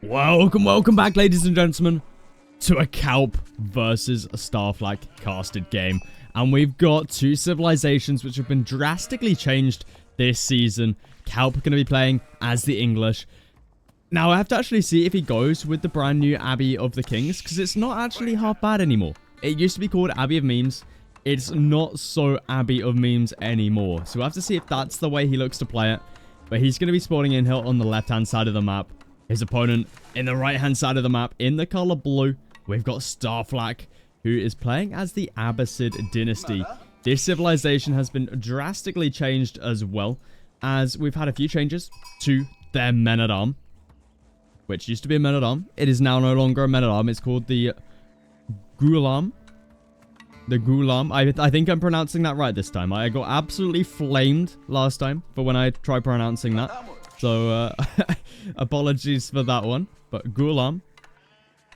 Welcome back, ladies and gentlemen, to a Calp versus a Starflag casted game. And we've got two civilizations which have been drastically changed this season. Calp going to be playing as the English. Now, I have to actually see if he goes with the brand new Abbey of the Kings, because it's not actually half bad anymore. It used to be called Abbey of Memes. It's not so Abbey of Memes anymore. So we'll have to see if that's the way he looks to play it. But he's going to be spawning in here on the left-hand side of the map. His opponent in the right-hand side of the map in the color blue. We've got Starflag, who is playing as the Abbasid Dynasty. This civilization has been drastically changed as well, as we've had a few changes to their men-at-arm, which used to be a men-at-arm. It is now no longer a men-at-arm. It's called the Gulam. The Gulam. I think I'm pronouncing that right this time. I got absolutely flamed last time for when I tried pronouncing that. So, apologies for that one. But Gulam,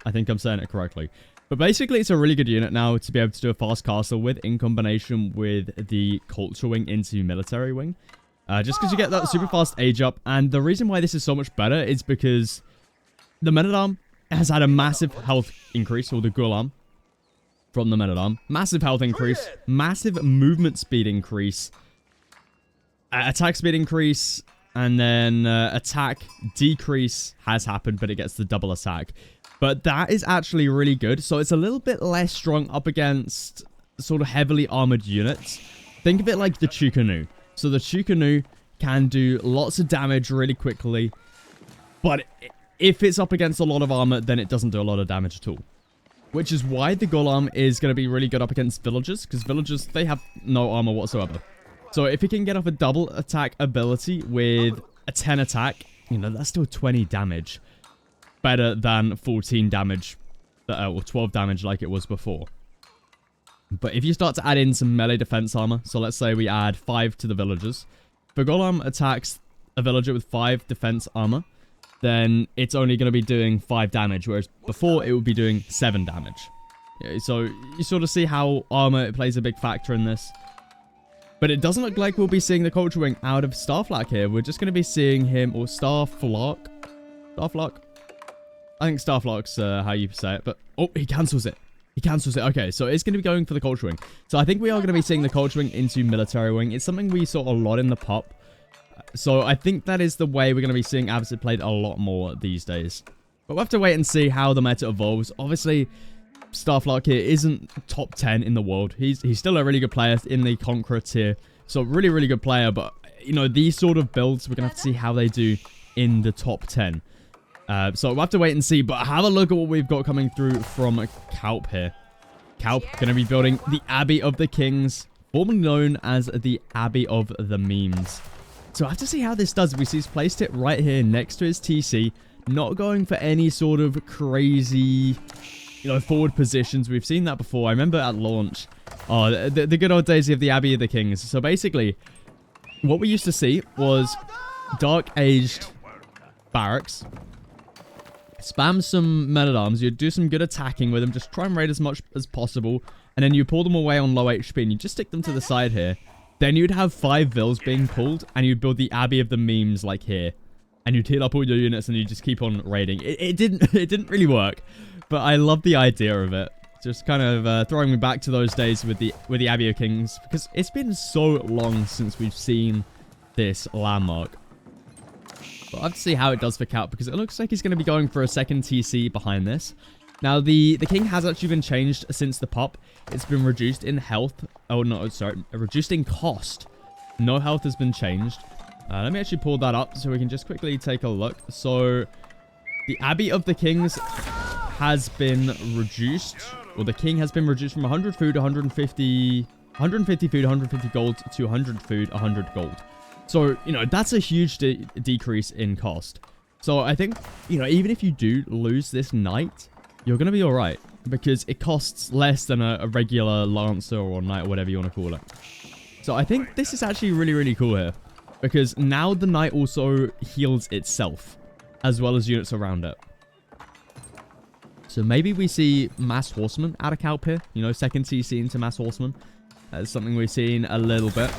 I think I'm saying it correctly. But basically, it's a really good unit now to be able to do a fast castle with, in combination with the culture wing into military wing. Just because you get that super fast age up. And the reason why this is so much better is because the men-at-arm has had a massive health increase, or the Gulam from the men-at-arm. Massive health increase, massive movement speed increase, attack speed increase, and then attack decrease has happened, but it gets the double attack. But that is actually really good. So it's a little bit less strong up against sort of heavily armored units. Think of it like the Chukanu. So the Chukanu can do lots of damage really quickly, but if it's up against a lot of armor, then it doesn't do a lot of damage at all. Which is why the Golem is going to be really good up against villagers, because villagers, they have no armor whatsoever. So if he can get off a double attack ability with a 10 attack, you know, that's still 20 damage. Better than 14 damage, or 12 damage like it was before. But if you start to add in some melee defense armor, so let's say we add 5 to the villagers. If a Golem attacks a villager with 5 defense armor, then it's only going to be doing 5 damage, whereas before it would be doing 7 damage. Yeah, so you sort of see how armor plays a big factor in this. But it doesn't look like we'll be seeing the culture wing out of Starflag here. We're just going to be seeing him, or Starflag. Starflag? I think Starflag's how you say it, but... Oh, he cancels it. He cancels it. Okay, so it's going to be going for the culture wing. So I think we are going to be seeing the culture wing into military wing. It's something we saw a lot in the pop. So I think that is the way we're going to be seeing Abbasid played a lot more these days. But we'll have to wait and see how the meta evolves. Obviously, Starflag here isn't top 10 in the world. He's still a really good player in the Conqueror tier. So really, really good player. But, you know, these sort of builds, we're going to have to see how they do in the top 10. So we'll have to wait and see. But have a look at what we've got coming through from Calp here. Calp going to be building the Abbey of the Kings, formerly known as the Abbey of the Memes. So I have to see how this does. We see he's placed it right here next to his TC. Not going for any sort of crazy, you know, forward positions. We've seen that before. I remember at launch. Oh, the good old days of the Abbey of the Kings. So basically, what we used to see was dark-aged barracks. Spam some men-at-arms. You'd do some good attacking with them. Just try and raid as much as possible. And then you pull them away on low HP. And you just stick them to the side here. Then you'd have 5 vills being pulled, and you'd build the Abbey of the Memes like here. And you'd heal up all your units, and you just keep on raiding. It didn't really work, but I love the idea of it. Just kind of throwing me back to those days with the Abbey of Kings, because it's been so long since we've seen this landmark. But I'll have to see how it does for Calp, because it looks like he's going to be going for a second TC behind this. Now, the king has actually been changed since the pop. It's been reduced in health. Oh, no, sorry. Reduced in cost. No health has been changed. Let me actually pull that up so we can just quickly take a look. So, the Abbey of the Kings has been reduced. Well, the king has been reduced from 100 food, 150 food, 150 gold to 100 food, 100 gold. So, you know, that's a huge decrease in cost. So, I think, you know, even if you do lose this knight, you're going to be alright, because it costs less than a regular lancer or knight or whatever you want to call it. So I think this is actually really, really cool here, because now the knight also heals itself, as well as units around it. So maybe we see mass horsemen out of Calp here, you know, second TC into mass horsemen. That's something we've seen a little bit.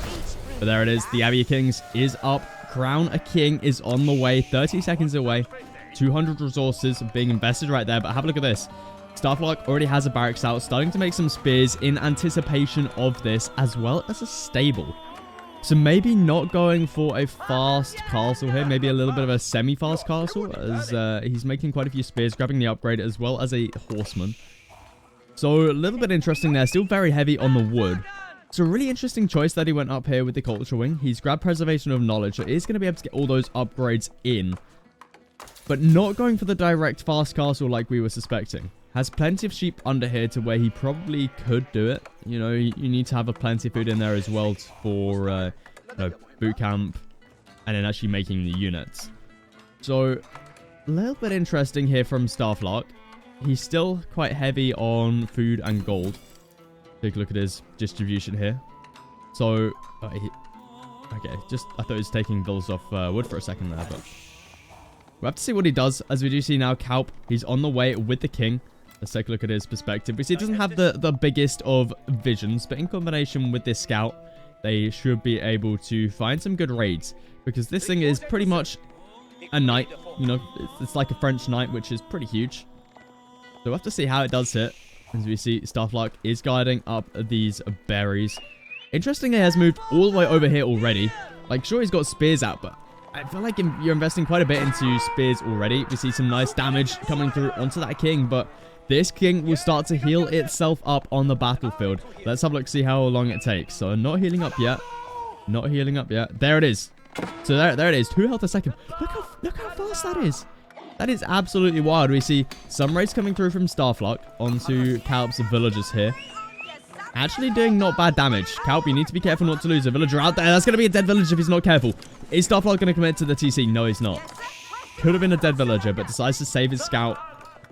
But there it is, the Abbey of Kings is up, Crown a King is on the way, 30 seconds away. 200 resources being invested right there. But have a look at this. Starflock already has a barracks out, starting to make some spears in anticipation of this, as well as a stable. So maybe not going for a fast castle here, maybe a little bit of a semi-fast castle, as he's making quite a few spears, grabbing the upgrade, as well as a horseman. So a little bit interesting there, still very heavy on the wood. It's a really interesting choice that he went up here with the culture wing. He's grabbed preservation of knowledge, so he's going to be able to get all those upgrades in. But not going for the direct fast castle like we were suspecting. Has plenty of sheep under here to where he probably could do it. You know, you need to have a plenty of food in there as well for you know, boot camp and then actually making the units. So, a little bit interesting here from Starflock. He's still quite heavy on food and gold. Take a look at his distribution here. So, okay, just I thought he was taking bills off wood for a second there, but we'll have to see what he does. As we do see now, Kalp, he's on the way with the king. Let's take a look at his perspective. We see he doesn't have the biggest of visions, but in combination with this scout, they should be able to find some good raids, because this thing is pretty much a knight. You know, it's like a French knight, which is pretty huge. So we'll have to see how it does hit. As we see, Starflock is guiding up these berries. Interestingly, he has moved all the way over here already. Like, sure, he's got spears out, but I feel like you're investing quite a bit into spears already. We see some nice damage coming through onto that king, but this king will start to heal itself up on the battlefield. Let's have a look, see how long it takes. So, not healing up yet. Not healing up yet. There it is. So, there it is. 2 health a second. Look how fast that is. That is absolutely wild. We see some raids coming through from Starflock onto Kalp's villagers here. Actually doing not bad damage. Kalp, you need to be careful not to lose a villager out there. That's going to be a dead villager if he's not careful. Is Starflock going to commit to the TC? No, he's not. Could have been a dead villager, but decides to save his scout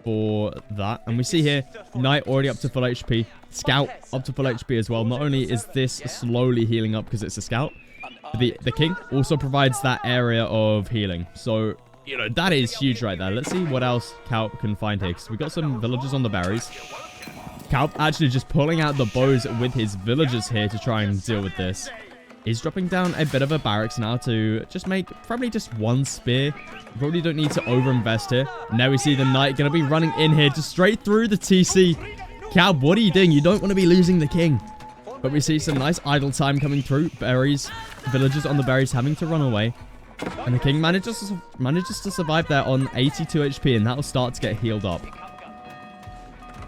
for that. And we see here, Knight already up to full HP. Scout up to full HP as well. Not only is this slowly healing up because it's a scout, the king also provides that area of healing. So, you know, that is huge right there. Let's see what else Kalp can find here, because we got some villagers on the berries. Kalp actually just pulling out the bows with his villagers here to try and deal with this. He's dropping down a bit of a barracks now to just make probably just 1 spear. Probably don't need to overinvest here. Now we see the knight going to be running in here just straight through the TC. Kalp, what are you doing? You don't want to be losing the king. But we see some nice idle time coming through. Berries, villagers on the berries having to run away. And the king manages to survive there on 82 HP, and that'll start to get healed up.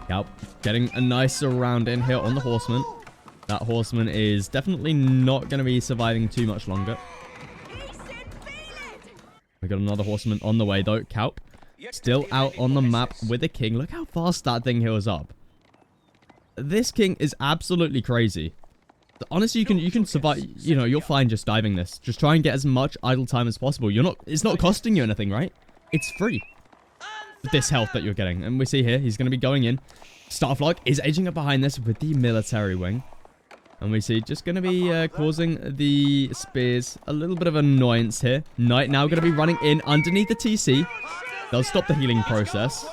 Kalp getting a nice round in here on the horseman. That horseman is definitely not going to be surviving too much longer. We got another horseman on the way though. Kalp still out on the map with the king. Look how fast that thing heals up. This king is absolutely crazy. Honestly, you can survive. You know, you're fine just diving this. Just try and get as much idle time as possible. It's not costing you anything, right? It's free. This health that you're getting. And we see here, he's going to be going in. Starflock is edging up behind this with the military wing. And we see just going to be causing the spears a little bit of annoyance here. Knight now going to be running in underneath the TC. They'll stop the healing process.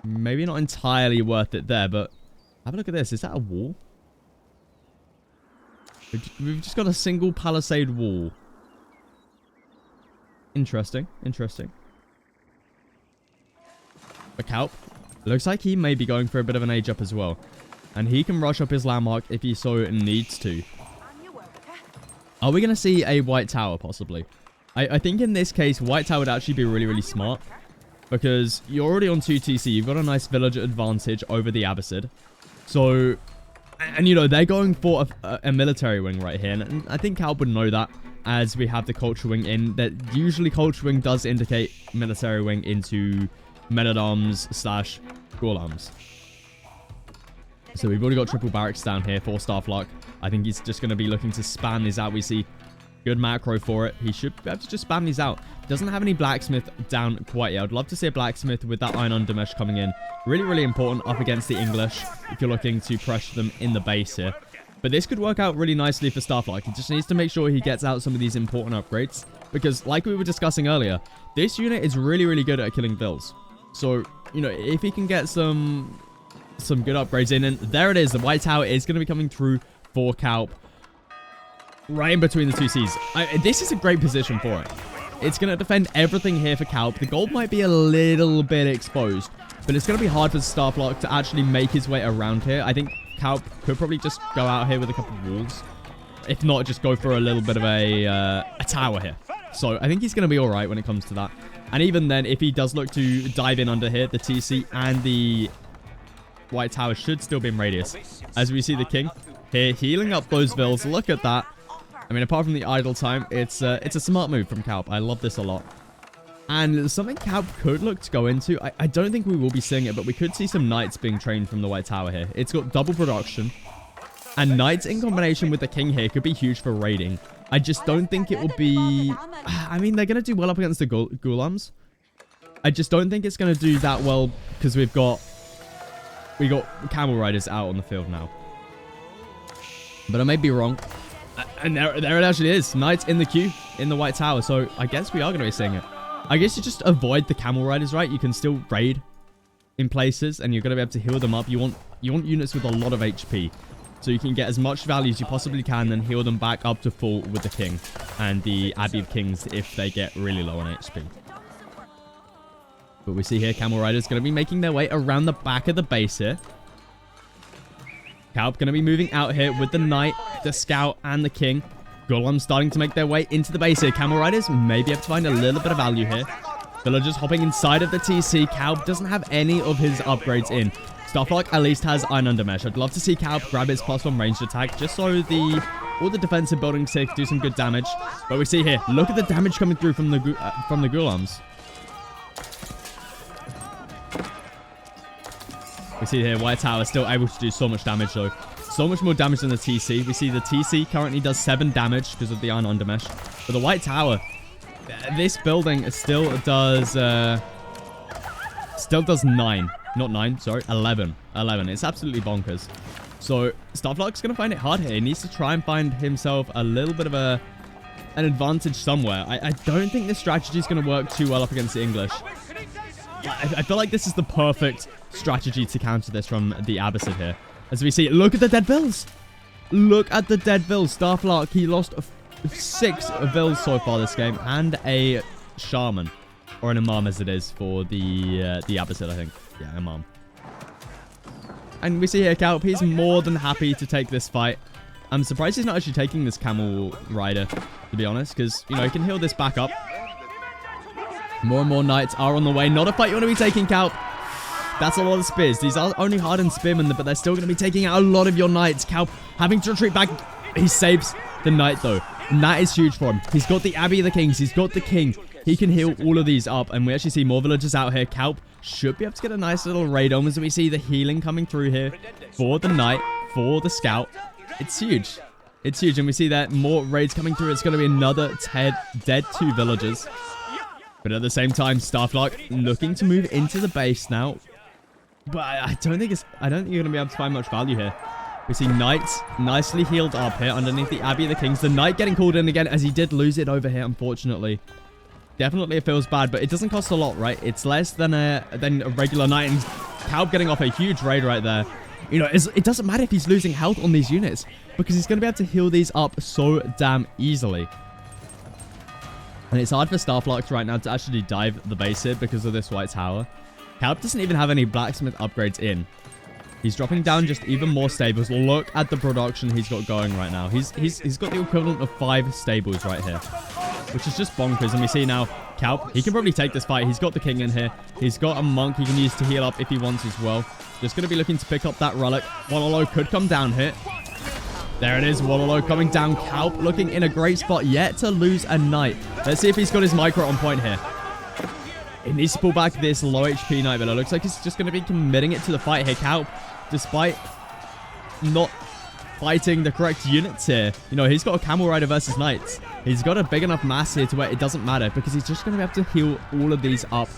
Maybe not entirely worth it there, but have a look at this. Is that a wall? We've just got a single palisade wall. Interesting. Interesting. But Kalp looks like he may be going for a bit of an age up as well. And he can rush up his landmark if he so needs to. Are we going to see a white tower, possibly? I think in this case, white tower would actually be really, really smart. Because you're already on 2 TC. You've got a nice villager advantage over the Abbasid. So, and you know, they're going for a military wing right here. And I think Kalp would know that, as we have the culture wing in. That usually culture wing does indicate military wing into men-at-arms / Gaul arms. So we've already got triple barracks down here for Starflock. I think he's just going to be looking to spam these out. We see good macro for it. He should be able to just spam these out. Doesn't have any blacksmith down quite yet. I'd love to see a blacksmith with that iron undermesh coming in. Really, really important up against the English if you're looking to pressure them in the base here. But this could work out really nicely for Starflock. He just needs to make sure he gets out some of these important upgrades. Because like we were discussing earlier, this unit is really, really good at killing bills. So, you know, if he can get some good upgrades in, and there it is. The white tower is going to be coming through for Kalp. Right in between the 2 Cs. This is a great position for it. It's going to defend everything here for Kalp. The gold might be a little bit exposed, but it's going to be hard for Starflock to actually make his way around here. I think Kalp could probably just go out here with a couple of walls. If not, just go for a little bit of a tower here. So I think he's going to be all right when it comes to that. And even then, if he does look to dive in under here, the TC and the White Tower should still be in radius. As we see the king here healing up those vills. Look at that. I mean, apart from the idle time, it's a smart move from Kalp. I love this a lot. And something Kalp could look to go into, I don't think we will be seeing it, but we could see some knights being trained from the White Tower here. It's got double production. And knights in combination with the king here could be huge for raiding. I just don't think it will be... I mean, they're going to do well up against the Ghulams. I just don't think it's going to do that well because we got camel riders out on the field now. But I may be wrong. And there it actually is. Knights in the queue in the White Tower. So I guess we are going to be seeing it. I guess you just avoid the camel riders, right? You can still raid in places and you're going to be able to heal them up. You want units with a lot of HP. So you can get as much value as you possibly can, then heal them back up to full with the king and the Abbey of Kings if they get really low on HP. But we see here, Camel Riders going to be making their way around the back of the base here. Kalp going to be moving out here with the Knight, the Scout, and the King. Golem starting to make their way into the base here. Camel Riders may be able to find a little bit of value here. Villagers hopping inside of the TC. Kalp doesn't have any of his upgrades in. Starflock at least has Iron Undermesh. I'd love to see Kalp grab his +1 ranged attack just so all the defensive buildings here do some good damage. But we see here, look at the damage coming through from the Ghulams. We see here, White Tower still able to do so much damage though. So much more damage than the TC. We see the TC currently does 7 damage because of the Iron Undermesh. But the White Tower, this building still does 9. Not 9, sorry, 11. 11. It's absolutely bonkers. So, Starflock's going to find it hard here. He needs to try and find himself a little bit of an advantage somewhere. I don't think this strategy is going to work too well up against the English. I feel like this is the perfect strategy to counter this from the Abbasid here. As we see, look at the dead vills. Look at the dead vills. Starflock, he lost 6 vills so far this game and a shaman. Or an imam as it is for the Abbasid, I think. Yeah, imam. And we see here, Kalp, he's more than happy to take this fight. I'm surprised he's not actually taking this camel rider, to be honest, because, you know, he can heal this back up. More and more knights are on the way. Not a fight you want to be taking, Kalp. That's a lot of spears. These are only hardened spearmen, but they're still going to be taking out a lot of your knights. Kalp having to retreat back. He saves the knight, though. And that is huge for him. He's got the Abbey of the Kings. He's got the king. He can heal all of these up. And we actually see more villagers out here. Kalp should be able to get a nice little raid on as we see the healing coming through here for the knight, for the scout. It's huge. It's huge. And we see that more raids coming through. It's going to be another dead 2 villagers. But at the same time, Starflock looking to move into the base now. But I don't think you're going to be able to find much value here. We see knights nicely healed up here underneath the Abbey of the Kings. The knight getting called in again as he did lose it over here, unfortunately. Definitely it feels bad, but it doesn't cost a lot, right? It's less than a regular knight. And Kalp getting off a huge raid right there. You know, it doesn't matter if he's losing health on these units because he's going to be able to heal these up so damn easily. And it's hard for Starflock right now to actually dive the base here because of this White Tower. Kalp doesn't even have any blacksmith upgrades in. He's dropping down just even more stables. Look at the production he's got going right now. He's got the equivalent of 5 stables right here, which is just bonkers. And we see now Kalp, he can probably take this fight. He's got the king in here. He's got a monk he can use to heal up if he wants as well. Just going to be looking to pick up that relic. Wololo could come down here. There it is, Wololo coming down. Kalp looking in a great spot, yet to lose a knight. Let's see if he's got his micro on point here. He needs to pull back this low HP knight, but it looks like he's just going to be committing it to the fight here. Kalp, despite not fighting the correct units here, you know, he's got a camel rider versus knights. He's got a big enough mass here to where it doesn't matter because he's just going to be able to heal all of these up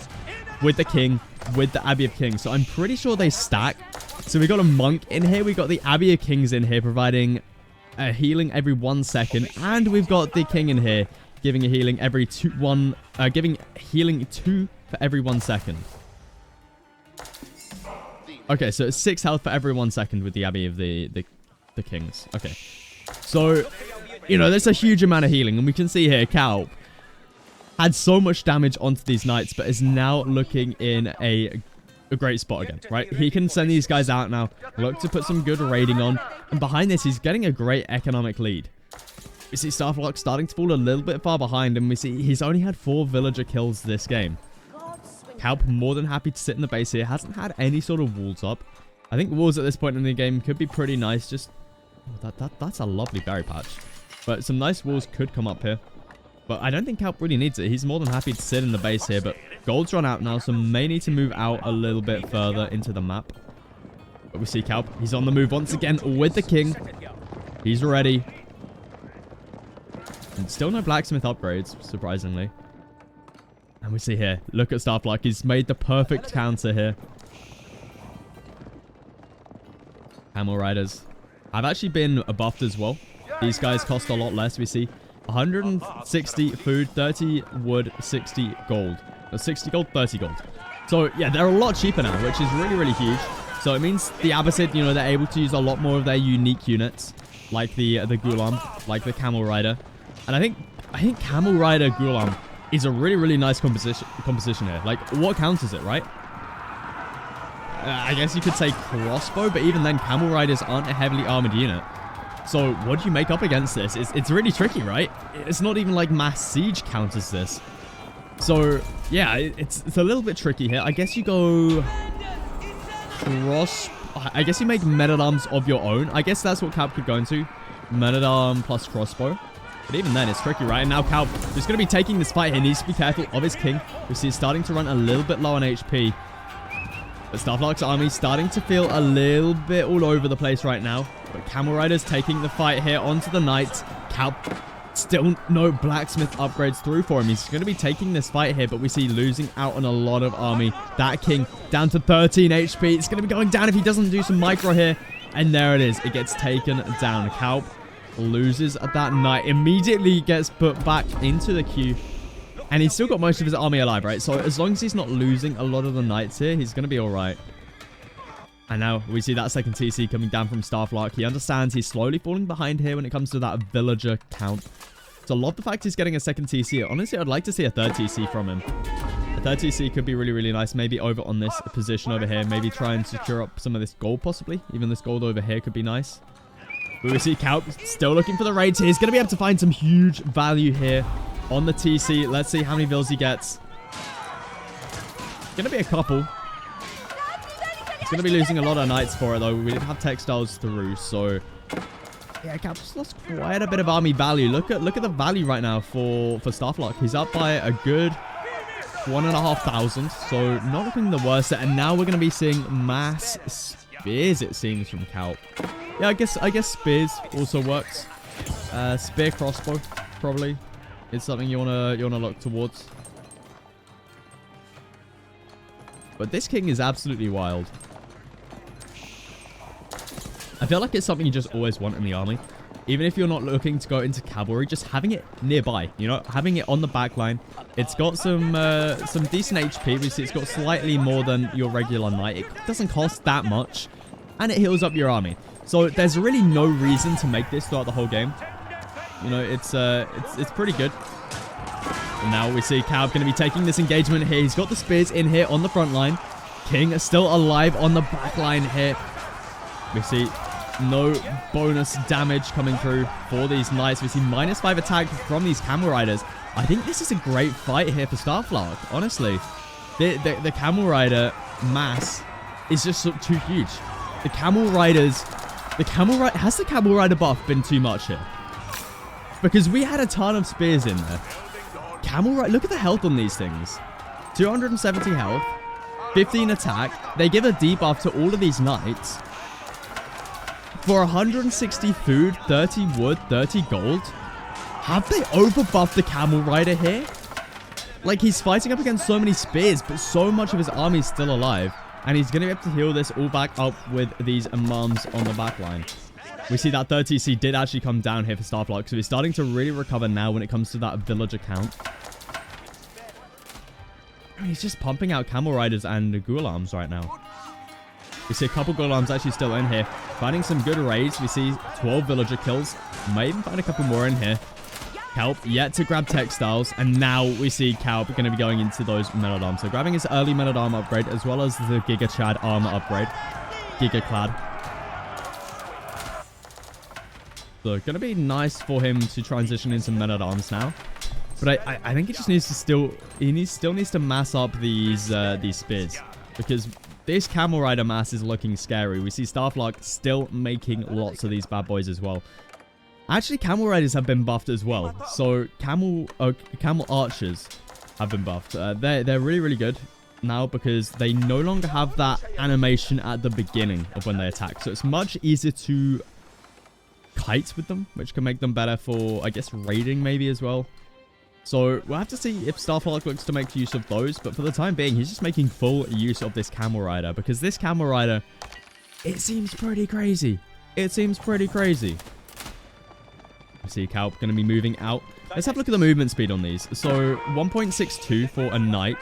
with the king, with the Abbey of Kings. So I'm pretty sure they stack. So we got a monk in here. We got the Abbey of Kings in here providing a healing every 1 second. And we've got the king in here giving a healing every giving healing 2 for every 1 second. Okay, so it's 6 health for every 1 second with the Abbey of the Kings. Okay. So, you know, there's a huge amount of healing. And we can see here, Kalp, had so much damage onto these knights, but is now looking in a great spot again, right? He can send these guys out now, look to put some good raiding on, and behind this, he's getting a great economic lead. We see Starflock starting to fall a little bit far behind, and we see he's only had 4 villager kills this game. Kalp more than happy to sit in the base here, hasn't had any sort of walls up. I think walls at this point in the game could be pretty nice, just... Oh, that's a lovely berry patch. But some nice walls could come up here. But I don't think Kalp really needs it. He's more than happy to sit in the base here. But gold's run out now, so may need to move out a little bit further into the map. But we see Kalp. He's on the move once again with the king. He's ready. And still no blacksmith upgrades, surprisingly. And we see here, look at Starflock. He's made the perfect counter here. Camel riders have actually been buffed as well. These guys cost a lot less. We see 160 food, 30 wood, 60 gold. 60 gold, 30 gold. So, yeah, they're a lot cheaper now, which is really, really huge. So, it means the Abbasid, you know, they're able to use a lot more of their unique units, like the Gulam, like the Camel Rider. And I think Camel Rider Gulam is a really, really nice composition here. Like, what counters it, right? I guess you could say crossbow, but even then, Camel Riders aren't a heavily armored unit. So, what do you make up against this? It's really tricky, right? It's not even like mass siege counters this. So, yeah, it's a little bit tricky here. I guess you go I guess you make men-at-arms of your own. I guess that's what Kalp could go into. Men-at-arm plus crossbow. But even then, it's tricky, right? And now Kalp is going to be taking this fight. He needs to be careful of his king. We see he's starting to run a little bit low on HP. But Starflock's army starting to feel a little bit all over the place right now. But Camel Rider's taking the fight here onto the knights. Kalp, still no blacksmith upgrades through for him. He's going to be taking this fight here, but we see losing out on a lot of army. That king down to 13 HP. It's going to be going down if he doesn't do some micro here. And there it is. It gets taken down. Kalp loses at that knight. Immediately gets put back into the queue. And he's still got most of his army alive, right? So as long as he's not losing a lot of the knights here, he's going to be all right. And now we see that second TC coming down from Starflock. He understands he's slowly falling behind here when it comes to that villager count. So I love the fact he's getting a second TC. Honestly, I'd like to see a third TC from him. A third TC could be really, really nice. Maybe over on this position over here. Maybe try and secure up some of this gold, possibly. Even this gold over here could be nice. But we see Kalp still looking for the raids here. He's going to be able to find some huge value here on the TC. Let's see how many vills he gets. It's going to be a couple. He's going to be losing a lot of knights for it, though. We didn't have textiles through, so... Yeah, Kalp's lost quite a bit of army value. Look at the value right now for Starflock. He's up by a good 1,500, so not looking the worst. And now we're going to be seeing mass spears, it seems, from Kalp. Yeah, I guess spears also works. Spear crossbow, probably, is something you wanna look towards. But this king is absolutely wild. I feel like it's something you just always want in the army. Even if you're not looking to go into cavalry, just having it nearby, you know, having it on the back line. It's got some decent HP. We see it's got slightly more than your regular knight. It doesn't cost that much, and it heals up your army. So there's really no reason to make this throughout the whole game. You know, it's pretty good. And now we see Kalp going to be taking this engagement here. He's got the spears in here on the front line. King is still alive on the back line here. We see no bonus damage coming through for these knights. We see -5 attack from these camel riders. I think this is a great fight here for Starflock, honestly. The camel rider mass is just too huge. The camel riders... Has the camel rider buff been too much here? Because we had a ton of spears in there. Camel rider... Look at the health on these things. 270 health. 15 attack. They give a debuff to all of these knights. For 160 food, 30 wood, 30 gold. Have they overbuffed the camel rider here? Like, he's fighting up against so many spears, but so much of his army is still alive. And he's going to be able to heal this all back up with these imams on the back line. We see that 30C did actually come down here for Starflock, so he's starting to really recover now when it comes to that villager count. He's just pumping out camel riders and gulams right now. We see a couple gulams actually still in here, finding some good raids. We see 12 villager kills. May even find a couple more in here. Kelp yet to grab textiles, and now we see Kelp going to be going into those men-at-arms. So grabbing his early men-at-arm upgrade, as well as the Giga Chad armor upgrade. Giga Clad. So going to be nice for him to transition into men-at-arms now. But I think he just needs to still needs to mass up these spears, because this Camel Rider mass is looking scary. We see Starflark still making lots of these bad boys as well. Actually, Camel Riders have been buffed as well. So Camel Archers have been buffed. They're really, really good now because they no longer have that animation at the beginning of when they attack. So it's much easier to kite with them, which can make them better for, I guess, raiding maybe as well. So we'll have to see if Starflark looks to make use of those. But for the time being, he's just making full use of this Camel Rider, because this Camel Rider, it seems pretty crazy. It seems pretty crazy. I see Kelp going to be moving out. Let's have a look at the movement speed on these. So 1.62 for a knight,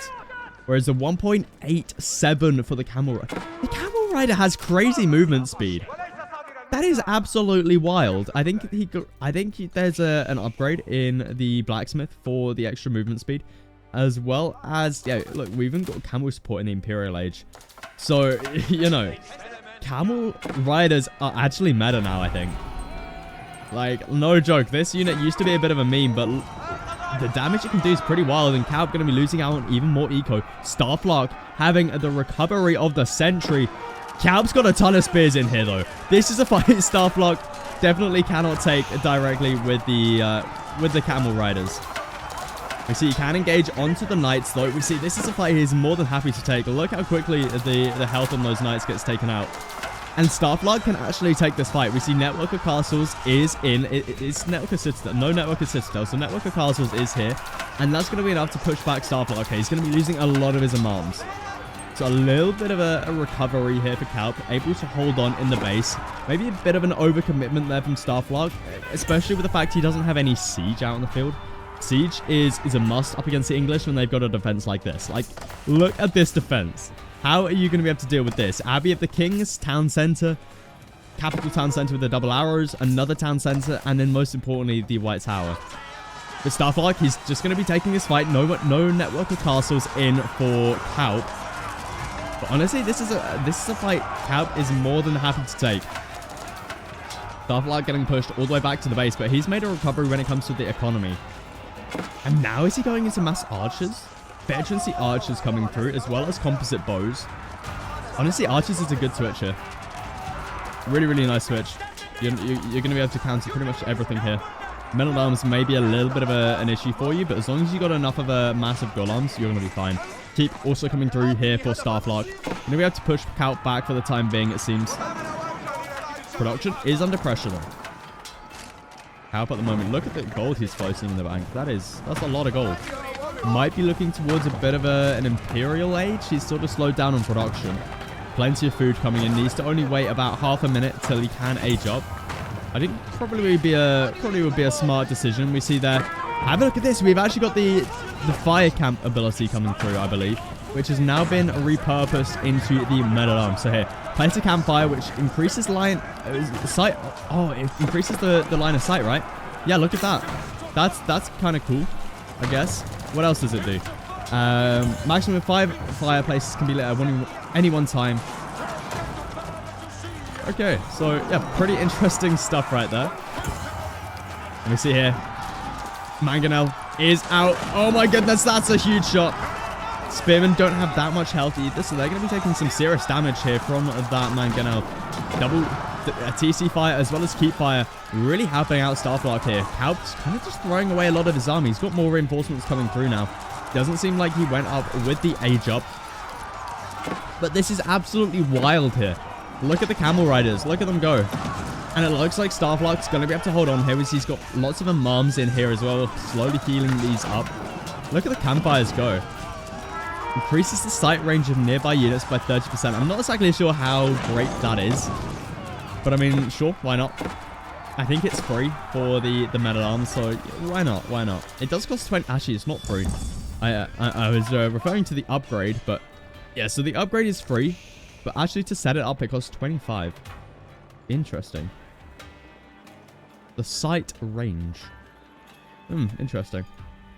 whereas the 1.87 for the Camel Rider. The Camel Rider has crazy movement speed. That is absolutely wild. I think there's an upgrade in the blacksmith for the extra movement speed, as well as, yeah, look, we've even got camel support in the Imperial Age. So, you know, Camel Riders are actually meta now, I think. Like, no joke. This unit used to be a bit of a meme, but the damage it can do is pretty wild. And Kelp going to be losing out on even more eco. Starflark having the recovery of the century. Kelp's got a ton of spears in here, though. This is a fight Starflark definitely cannot take directly with the Camel Riders. We see he can engage onto the Knights, though. We see this is a fight he's more than happy to take. Look how quickly the health on those Knights gets taken out. And Starflark can actually take this fight. We see Network of Castles is in. It's Network of Citadel. No Network of Citadel. So Network of Castles is here. And that's going to be enough to push back Starflark. Okay, he's going to be losing a lot of his imams. So a little bit of a recovery here for Kelp. Able to hold on in the base. Maybe a bit of an overcommitment there from Starflark. Especially with the fact he doesn't have any siege out on the field. Siege is a must up against the English when they've got a defense like this. Like, look at this defense. How are you going to be able to deal with this? Abbey of the Kings, town center, capital town center with the double arrows, another town center, and then most importantly, the White Tower. With Starflark, he's just going to be taking this fight. No Network of Castles in for Kelp. But honestly, this is a fight Kelp is more than happy to take. Starflark getting pushed all the way back to the base, but he's made a recovery when it comes to the economy. And now is he going into mass archers? Veterancy archers coming through, as well as composite bows. Honestly, archers is a good switch here. Really, really nice switch. You're going to be able to counter pretty much everything here. Men-at-arms may be a little bit of an issue for you, but as long as you got enough of a massive golems, you're going to be fine. Keep also coming through here for Starflark. Going to be able to push Kelp back for the time being, it seems. Production is under pressure, though. Kelp at the moment. Look at the gold he's floating in the bank. That's a lot of gold. Might be looking towards a bit of an Imperial Age. He's sort of slowed down on production. Plenty of food coming in. Needs to only wait about half a minute till he can age up. I think probably would be a smart decision. We see there. Have a look at this. We've actually got the fire camp ability coming through, I believe, which has now been repurposed into the men-at-arms. So here, place a campfire, which increases line sight. Oh, it increases the line of sight, right? Yeah, look at that. That's kind of cool, I guess. What else does it do? Maximum of 5 fireplaces can be lit at any one time. Okay, so yeah, pretty interesting stuff right there. Let me see here. Mangonel is out. Oh my goodness, that's a huge shot. Spearmen don't have that much health either, so they're going to be taking some serious damage here from that Mangonel. Double TC fire as well as keep fire, really helping out Starflark here. Kelp's kind of just throwing away a lot of his army. He's got more reinforcements coming through now. Doesn't seem like he went up with the age up. But this is absolutely wild here. Look at the Camel Riders. Look at them go. And it looks like Starflark's going to be able to hold on here, as he's got lots of imams in here as well, slowly healing these up. Look at the campfires go. Increases the sight range of nearby units by 30%. I'm not exactly sure how great that is. But I mean, sure, why not? I think it's free for the men-at-arms, so why not? Why not? It does cost 20. Actually, it's not free. I was referring to the upgrade, but yeah, so the upgrade is free, but actually to set it up, it costs 25. Interesting. The sight range. Interesting.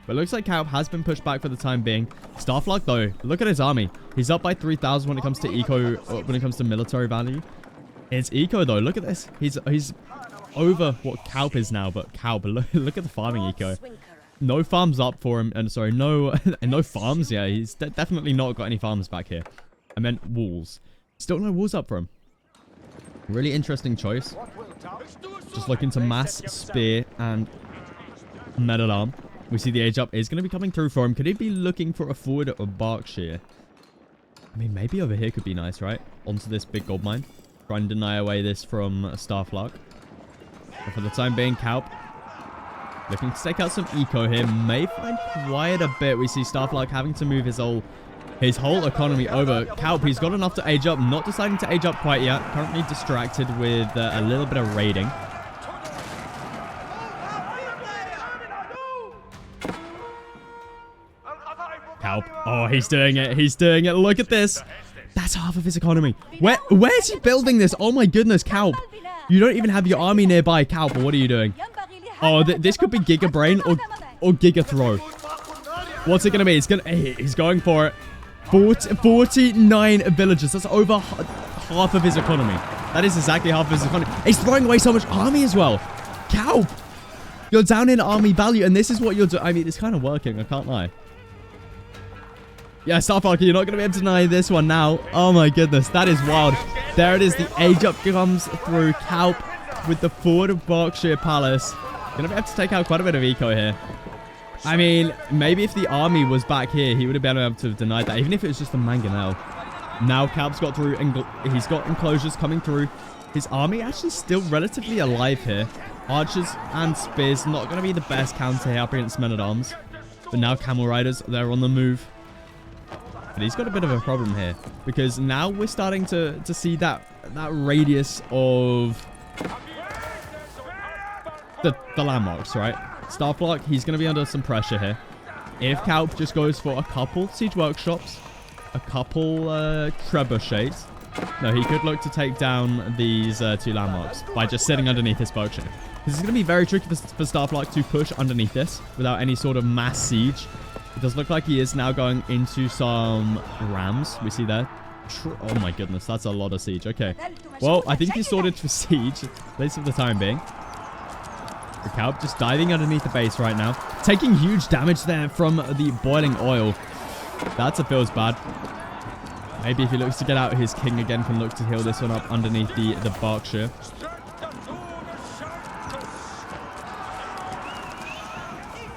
But it looks like Kaup has been pushed back for the time being. Starflock, though, look at his army. He's up by 3,000 when it comes to eco, when it comes to military value. It's eco, though. Look at this. He's over what Kaup is now, but Kaup, look at the farming eco. No farms up for him, and sorry, no farms. Yeah, he's definitely not got any farms back here. I meant walls. Still no walls up for him. Really interesting choice. Just looking to mass spear and metal arm. We see the age up is going to be coming through for him. Could he be looking for a forward or Berkshire? I mean, maybe over here could be nice, right? Onto this big gold mine. Try and deny away this from Starflock. But for the time being, Kaup looking to take out some eco here. May find quite a bit. We see Starflock having to move his whole economy over. Kaup, he's got enough to age up. Not deciding to age up quite yet. Currently distracted with a little bit of raiding. Kaup. Oh, he's doing it. He's doing it. Look at this. That's half of his economy. Where's he building this? Oh my goodness, Kaup. You don't even have your army nearby, Kaup. What are you doing? Oh, this could be Giga Brain or Giga Throw. What's it going to be? He's going for it. 49 villages. That's over half of his economy. That is exactly half of his economy. He's throwing away so much army as well. Kaup. You're down in army value, and this is what you're doing. I mean, it's kind of working. I can't lie. Yeah, Starflock, you're not going to be able to deny this one now. Oh my goodness, that is wild. There it is. The age up comes through. Kaup with the forward of Berkshire Palace. Going to be able to take out quite a bit of eco here. I mean, maybe if the army was back here, he would have been able to have denied that, even if it was just a mangonel. Now Kaup's got through, and he's got enclosures coming through. His army actually still relatively alive here. Archers and spears, not going to be the best counter here up against men-at-arms. But now camel riders, they're on the move. But he's got a bit of a problem here, because now we're starting to see that radius of the landmarks, right? Starflock, he's going to be under some pressure here. If Kaup just goes for a couple siege workshops, a couple trebuchets, no, he could look to take down these two landmarks by just sitting underneath this Berkshire. This is going to be very tricky for Starflock to push underneath this without any sort of mass siege. It does look like he is now going into some rams. We see that. Oh my goodness, that's a lot of siege. Okay. Well, I think he's sorted for siege, at least for the time being. The Kaup just diving underneath the base right now. Taking huge damage there from the boiling oil. That feels bad. Maybe if he looks to get out his king again, can look to heal this one up underneath the Berkshire.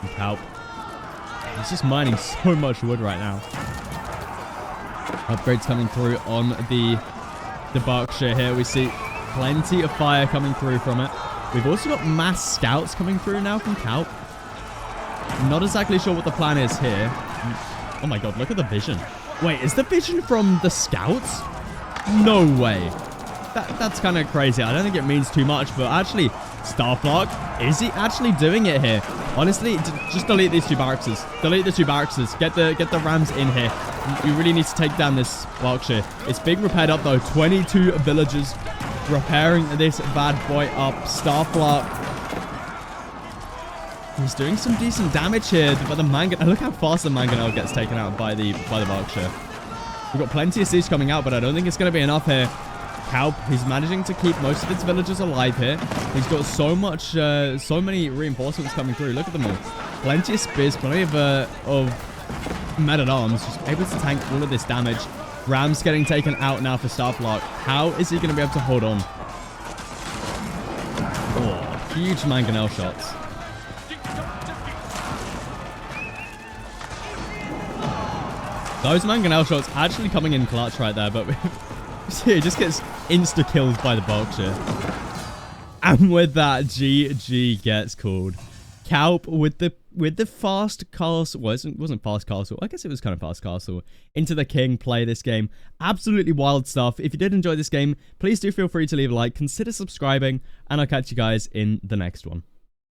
And Kaup. He's just mining so much wood right now. Upgrades coming through on the Berkshire here. We see plenty of fire coming through from it. We've also got mass scouts coming through now from Kaup. Not exactly sure what the plan is here. Oh my god, look at the vision. Wait, is the vision from the scouts? No way. That's kind of crazy. I don't think it means too much, but actually, Starflock, is he actually doing it here? Honestly, just delete these two barracks. Delete the two barracks. Get the rams in here. You really need to take down this Berkshire. It's being repaired up though. 22 villagers repairing this bad boy up. Starflock. He's doing some decent damage here, but the mangonel. Look how fast the mangonel gets taken out by the Berkshire. We've got plenty of siege coming out, but I don't think it's going to be enough here. Kaup, he's managing to keep most of its villagers alive here. He's got so many reinforcements coming through. Look at them all. Plenty of spears, plenty of men-at-arms, just able to tank all of this damage. Rams getting taken out now for Starflock. How is he going to be able to hold on? Oh, huge mangonel shots. Those mangonel shots actually coming in clutch right there, but see, it just gets insta-killed by the Berkshire. And with that, GG gets called. Kaup with the fast castle. Well, it wasn't fast castle. I guess it was kind of fast castle. Into the king, play this game. Absolutely wild stuff. If you did enjoy this game, please do feel free to leave a like. Consider subscribing, and I'll catch you guys in the next one.